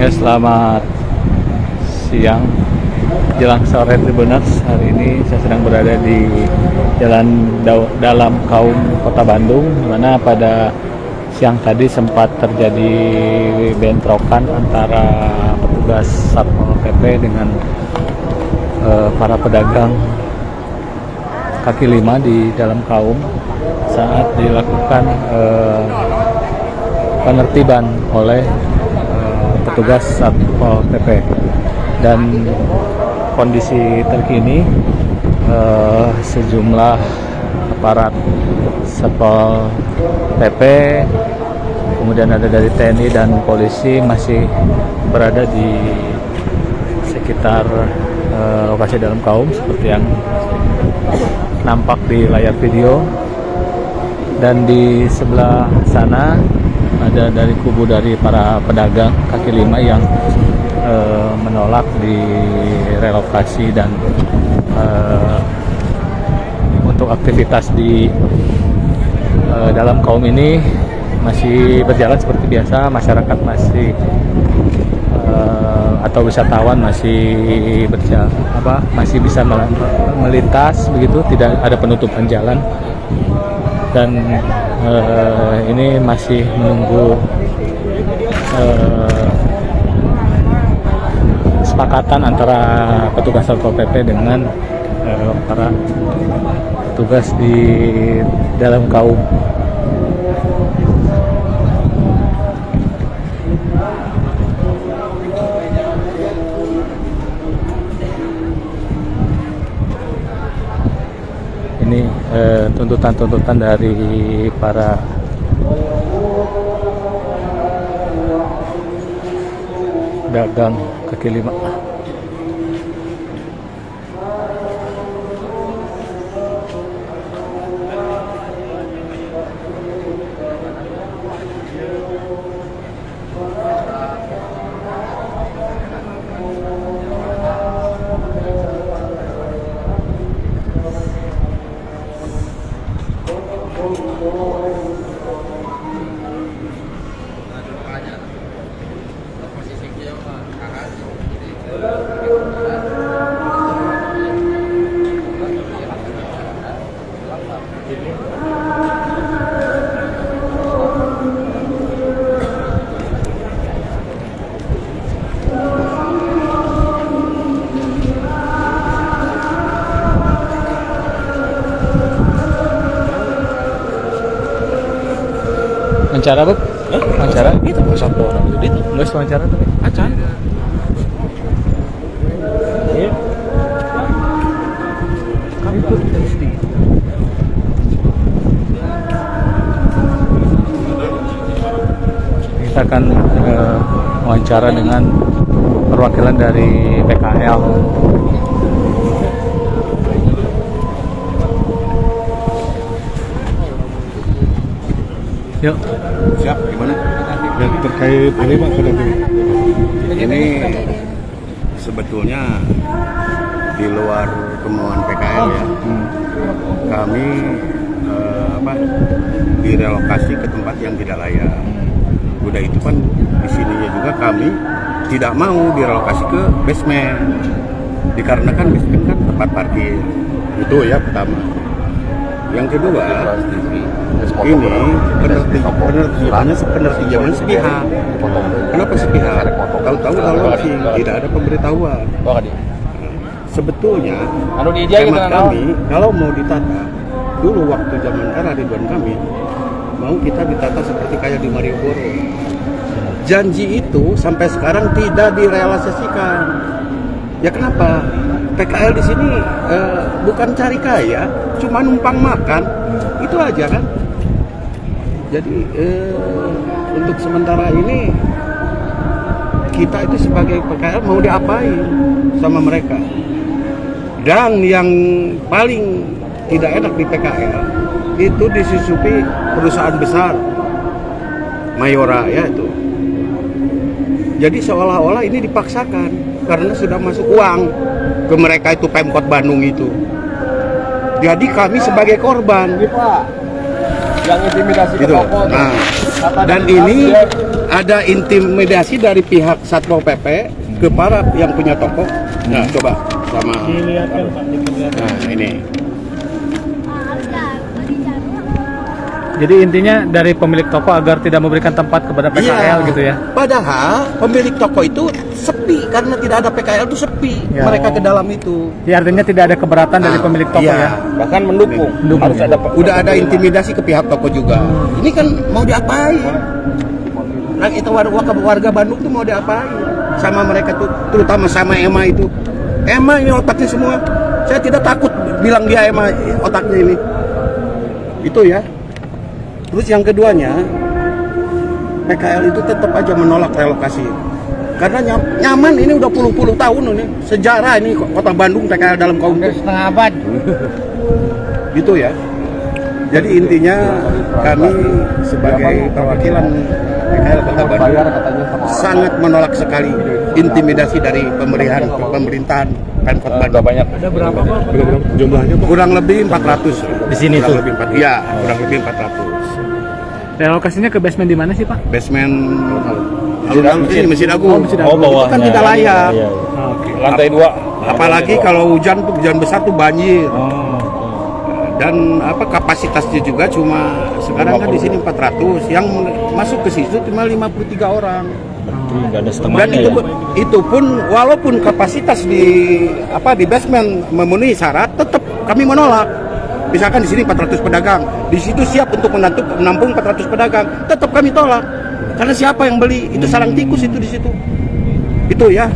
Ya, selamat siang jelang sore Tribuners. Hari ini saya sedang berada di Jalan Dalam Kaum Kota Bandung, di mana pada siang tadi sempat terjadi bentrokan antara petugas Satpol PP dengan para pedagang kaki lima di dalam kaum saat dilakukan penertiban oleh petugas Satpol PP. Dan kondisi terkini sejumlah aparat Satpol PP, kemudian ada dari TNI dan polisi masih berada di sekitar lokasi dalam kaum seperti yang nampak di layar video. Dan di sebelah sana ada dari kubu dari para pedagang kaki lima yang menolak direlokasi dan untuk aktivitas di dalam kaum ini masih berjalan seperti biasa. Masyarakat masih atau wisatawan masih masih bisa melintas begitu, tidak ada penutupan jalan. Dan ini masih menunggu kesepakatan antara petugas Satpol PP dengan para petugas di dalam kaum. Ini tuntutan-tuntutan dari para dagang kaki lima. Wawancara, Bu? Wawancara? Itu Satpol itu. Nggak wawancara tapi Acan. Iya. itu pasti. Kita akan wawancara dengan perwakilan dari PKL. Yuk. Siap, gimana? Dan terkait ini Pak, ini sebetulnya di luar kemauan PKL ya. Kami direlokasi ke tempat yang tidak layak. Udah itu kan di sininya juga kami tidak mau direlokasi ke basement. Dikarenakan basement kan tempat parkir. Itu ya pertama. Yang kedua, ini penertibannya sepihak. Kenapa sepihak? Tahu-tahu langsung tidak ada pemberitahuan. Sebetulnya hemat kami kalau mau ditata dulu waktu zaman era Ridwan Kamil, mau kita ditata seperti kayak di Malioboro. Janji itu sampai sekarang tidak direalisasikan. Ya kenapa? PKL di sini bukan cari kaya, cuma numpang makan, itu aja kan. Jadi untuk sementara ini kita itu sebagai PKL mau diapain sama mereka. Dan yang paling tidak enak di PKL itu disusupi perusahaan besar Mayora ya itu. Jadi seolah-olah ini dipaksakan karena sudah masuk uang ke mereka itu Pemkot Bandung itu. Jadi kami sebagai korban. Pak, yang intimidasi gitu. Nah, dan ini ada intimidasi dari pihak Satpol PP ke para yang punya toko. Nah, coba sama. Nah, ini. Jadi intinya dari pemilik toko agar tidak memberikan tempat kepada PKL gitu ya. Padahal pemilik toko itu sepi karena tidak ada PKL itu sepi. Ya. Mereka ke dalam itu. Ya, artinya tidak ada keberatan dari pemilik toko ya. Bahkan mendukung. Harus ada. Udah ada intimidasi ke pihak toko juga. Ini kan mau diapain? Nah, itu warga Bandung tuh mau diapain sama mereka tuh, terutama sama Ema itu. Ema ini otaknya semua. Saya tidak takut bilang dia Ema otaknya ini. Itu ya. Terus yang keduanya, PKL itu tetap aja menolak relokasi. Karena nyaman ini udah puluh-puluh tahun ini. Sejarah ini kota Bandung PKL dalam kaum setengah abad. Gitu ya. Jadi intinya kami sebagai perwakilan PKL Kota Bandung sangat menolak sekali intimidasi dari pemerintahan Pemkot Bandung. Banyak. Ada berapa Pak? Jumlahnya Pak? Kurang lebih 400 Di sini tuh? Iya, kurang lebih 400. Relokasinya ke basement di mana sih, Pak? Basement alun-alun ini Masjid Agung. Oh, bawahnya. Itu kan tidak layak. Iya. Oke. Lantai 2. Apalagi kalau hujan besar tuh banjir. Dan kapasitasnya juga cuma sekarang kan di sini 400, yang masuk ke situ cuma 53 orang. Enggak ada Dan setengahnya ya. itu pun walaupun kapasitas di basement memenuhi syarat, tetap kami menolak. Misalkan di sini 400 pedagang, di situ siap untuk menampung 400 pedagang, tetap kami tolak. Karena siapa yang beli? Itu sarang tikus itu di situ. Itu ya.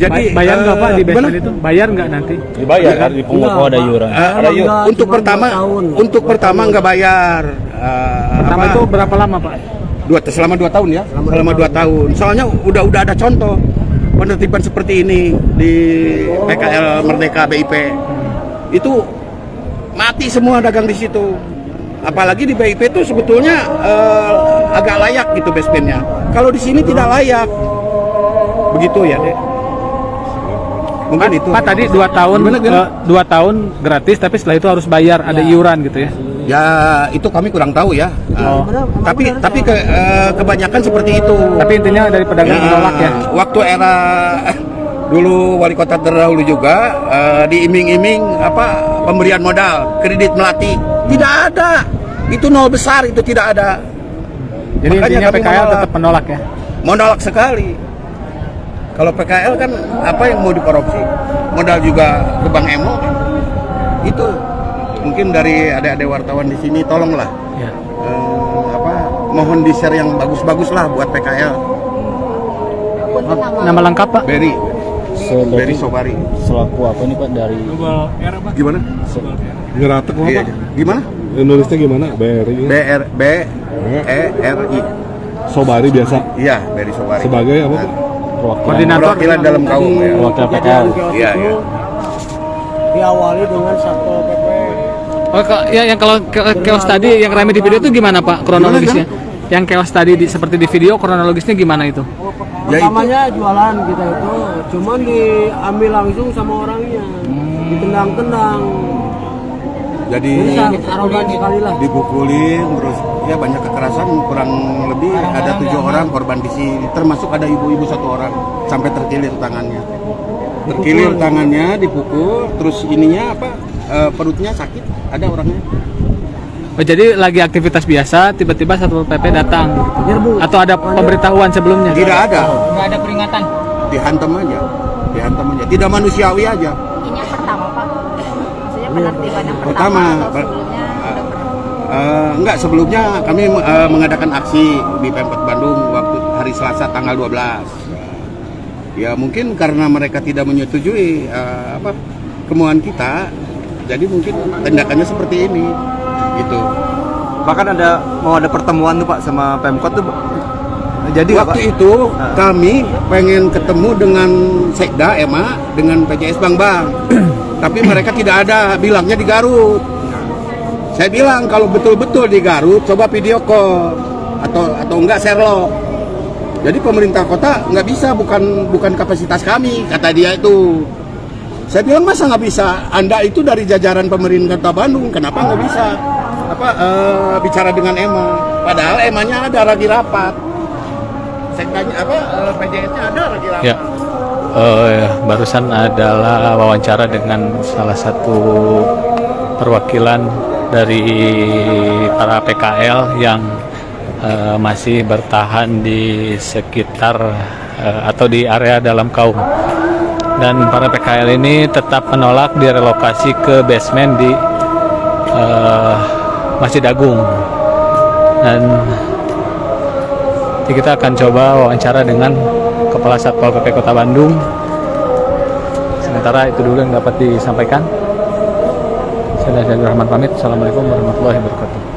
Jadi bayar nggak Pak di basement itu? Bayar nggak nanti? Dibayar kan dipungut ada iuran. Ada iuran. Untuk pertama nggak bayar. Pertama itu berapa lama Pak? Selama 2 tahun ya. Selama 2 tahun. Soalnya udah ada contoh penertiban seperti ini di PKL Merdeka BIP. Itu mati semua dagang di situ. Apalagi di BIP itu sebetulnya agak layak gitu basementnya. Kalau di sini tidak layak. Begitu ya, Dek. Mungkin itu. Pak tadi 2 tahun, 2 tahun gratis, tapi setelah itu harus bayar, ada iuran gitu ya? Ya itu kami kurang tahu ya. Tapi kebanyakan seperti itu. Tapi intinya dari pedagang menolak ya? Waktu era dulu wali kota terdahulu juga diiming-iming pemberian modal, kredit melati, tidak ada. Itu nol besar, itu tidak ada. Jadi Makanya intinya kami PKL tetap menolak ya? Menolak sekali. Kalau PKL kan apa yang mau dikorupsi? Modal juga ke Bank Emo. Itu mungkin dari adik-adik wartawan di sini tolonglah. Ya. Mohon di-share yang bagus-bagus lah buat PKL. Nama lengkap Pak? Berry Sobari. Selaku apa nih Pak dari Gimana? Ngeratek apa? Iya. Gimana? Nulisnya gimana? BRI. BERI. Sobari biasa. Iya, Berry Sobari. Sebagai apa Pak? Koordinator Perwakilan dalam kaum ya. Wakil PKL. Iya, iya. Diawali dengan Satpol PP. Oh, yang kalau chaos tadi yang ramai di video itu gimana Pak kronologisnya? Yang chaos tadi seperti di video kronologisnya gimana itu? Pertamanya jualan kita itu, cuman diambil langsung sama orangnya, ditendang-tendang. Jadi sangat arogan sekali lah. dipukulin terus ya banyak kekerasan, kurang lebih ada 7 orang korban di sini, termasuk ada ibu-ibu 1 orang sampai terkilir tangannya. Terkilir tangannya, dipukul, terus ininya perutnya sakit, ada orangnya. Oh, jadi lagi aktivitas biasa, tiba-tiba Satpol PP datang gitu. Atau ada pemberitahuan sebelumnya? Tidak ada, Nggak ada peringatan. dihantam aja, tidak manusiawi aja. Ini yang pertama Pak, maksudnya penertiban yang Pertama, atau sebelumnya udah enggak, sebelumnya kami mengadakan aksi di Pemkot Bandung waktu hari Selasa tanggal 12. Ya mungkin karena mereka tidak menyetujui kemauan kita, jadi mungkin tindakannya seperti ini, gitu. Bahkan mau ada pertemuan tuh Pak sama Pemkot tuh. Jadi Waktu itu kami pengen ketemu dengan Sekda EMA dengan PJS Bang. Tapi mereka tidak ada, bilangnya di Garut. Saya bilang kalau betul-betul di Garut coba video call atau enggak Sherlock. Jadi pemerintah kota nggak bisa, bukan kapasitas kami, kata dia itu. Saya bilang masa nggak bisa? Anda itu dari jajaran pemerintah Kota Bandung, kenapa nggak bisa bicara dengan EMA? Padahal EMA-nya ada lagi rapat. sekdanya apa PJS-nya ada lagi lama. Ya. Barusan adalah wawancara dengan salah satu perwakilan dari para PKL yang masih bertahan di sekitar atau di area dalam kaum. Dan para PKL ini tetap menolak direlokasi ke basement di Masjid Agung. Dan kita akan coba wawancara dengan Kepala Satpol PP Kota Bandung. Sementara itu dulu yang dapat disampaikan. Saya Nadia Rahman pamit. Assalamualaikum warahmatullahi wabarakatuh.